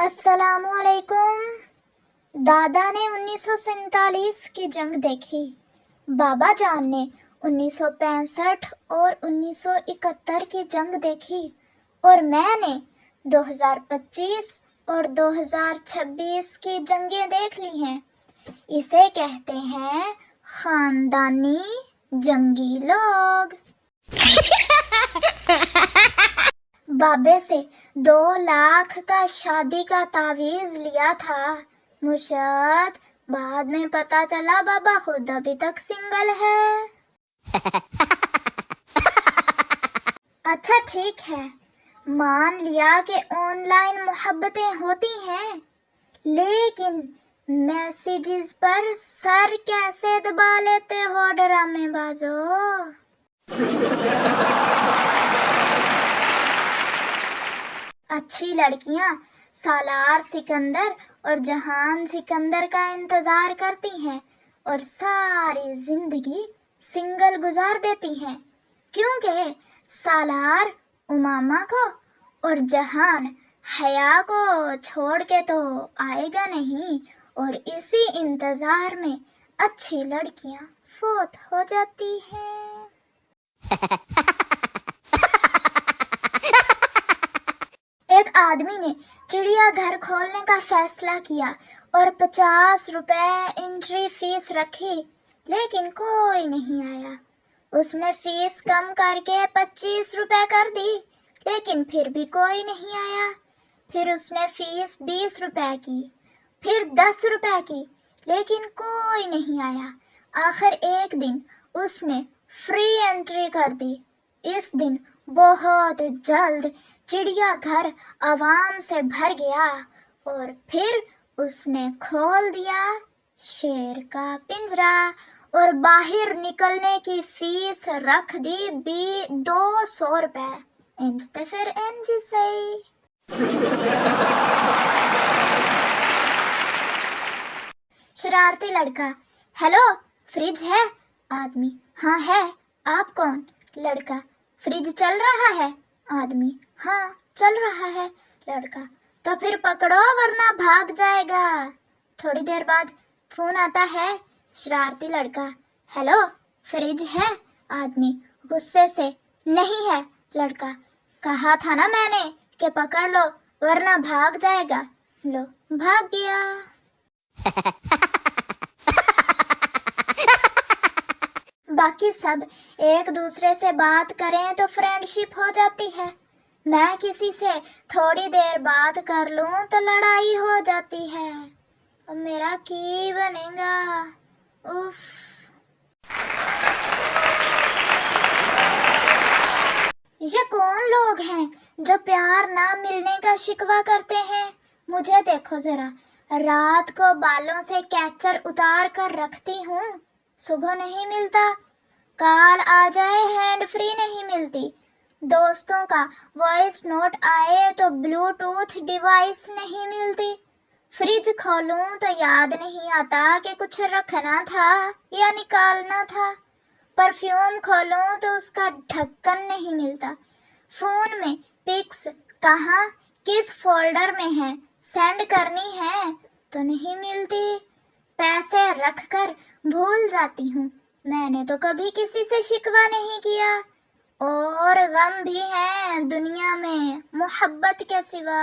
السلام علیکم۔ دادا نے 1947 کی جنگ دیکھی، بابا جان نے 1965 اور 1971 کی جنگ دیکھی، اور میں نے 2025 اور 2026 کی جنگیں دیکھ لی ہیں۔ اسے کہتے ہیں خاندانی جنگی لوگ۔ بابے سے 2 لاکھ کا شادی کا تعویذ لیا تھا مرشد، بعد میں پتا چلا بابا خود ابھی تک سنگل ہے۔ اچھا ٹھیک ہے، مان لیا کہ آن لائن محبتیں ہوتی ہیں، لیکن میسیجز پر سر کیسے دبا لیتے ہو ڈرامے بازو؟ اچھی لڑکیاں سالار سکندر اور جہان سکندر کا انتظار کرتی ہیں اور ساری زندگی سنگل گزار دیتی ہیں، کیونکہ سالار امامہ کو اور جہان حیا کو چھوڑ کے تو آئے گا نہیں، اور اسی انتظار میں اچھی لڑکیاں فوت ہو جاتی ہیں۔ ایک آدمی نے چڑیا گھر کھولنے کا فیصلہ کیا اور 50 روپے انٹری فیس رکھی، لیکن کوئی نہیں آیا۔ اس نے فیس کم کر کے 25 روپے کر دی، لیکن پھر بھی کوئی نہیں آیا۔ پھر اس نے فیس 20 روپے کی، پھر 10 روپے کی، لیکن کوئی نہیں آیا۔ آخر ایک دن اس نے فری انٹری کر دی۔ اس دن بہت جلد چڑیا گھر عوام سے بھر گیا، اور پھر اس نے کھول دیا شیر کا پنجرہ اور باہر نکلنے کی فیس رکھ دی 200 روپے۔ انجتے پھر انج سے شرارتی لڑکا: ہیلو، فریج ہے؟ آدمی: ہاں ہے۔ آپ کون؟ لڑکا: فریج چل رہا ہے؟ آدمی: ہاں چل رہا ہے۔ لڑکا: تو پھر پکڑو ورنہ بھاگ جائے گا۔ تھوڑی دیر بعد فون آتا ہے۔ شرارتی لڑکا: ہیلو، فریج ہے؟ آدمی غصے سے: نہیں ہے۔ لڑکا: کہا تھا نا میں نے کہ پکڑ لو ورنہ بھاگ جائے گا۔ لو، بھاگ گیا۔ باقی سب ایک دوسرے سے بات کریں تو فرینڈشپ ہو جاتی ہے، میں کسی سے تھوڑی دیر بات کر لوں تو لڑائی ہو جاتی ہے۔ اب میرا کی بنے گا؟ اف۔ یہ کون لوگ ہیں جو پیار نہ ملنے کا شکوہ کرتے ہیں؟ مجھے دیکھو ذرا، رات کو بالوں سے کیچر اتار کر رکھتی ہوں، صبح نہیں ملتا، کال آ جائے ہینڈ فری نہیں ملتی، دوستوں کا وائس نوٹ آئے تو بلوٹوتھ ڈیوائس نہیں ملتی، فریج کھولوں تو یاد نہیں آتا کہ کچھ رکھنا تھا یا نکالنا تھا، پرفیوم کھولوں تو اس کا ڈھکن نہیں ملتا، فون میں پکس کہاں کس فولڈر میں ہے سینڈ کرنی ہے تو نہیں ملتی، پیسے رکھ کر بھول جاتی ہوں، میں نے تو کبھی کسی سے شکوہ نہیں کیا، اور غم بھی ہیں دنیا میں محبت کے سوا۔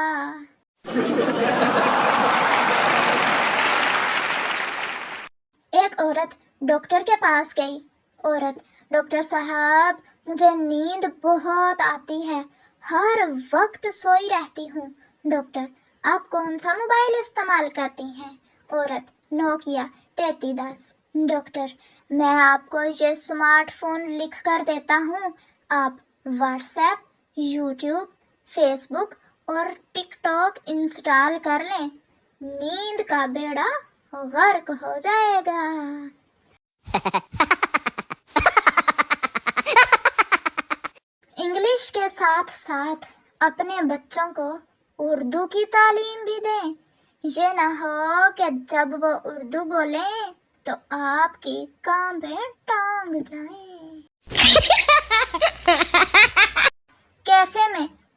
ایک عورت ڈاکٹر کے پاس گئی۔ عورت: ڈاکٹر صاحب، مجھے نیند بہت آتی ہے، ہر وقت سوئی رہتی ہوں۔ ڈاکٹر: آپ کون سا موبائل استعمال کرتی ہیں؟ عورت: نوکیا 3310۔ ڈاکٹر: میں آپ کو یہ اسمارٹ فون لکھ کر دیتا ہوں، آپ واٹس ایپ، یوٹیوب، فیس بک اور ٹک ٹاک انسٹال کر لیں، نیند کا بیڑا غرق ہو جائے گا۔ انگلش کے ساتھ ساتھ اپنے بچوں کو اردو کی تعلیم بھی دیں، یہ نہ ہو کہ جب وہ اردو بولیں تو آپ کی کانپیں ٹانگ جائیں۔ کیفے میں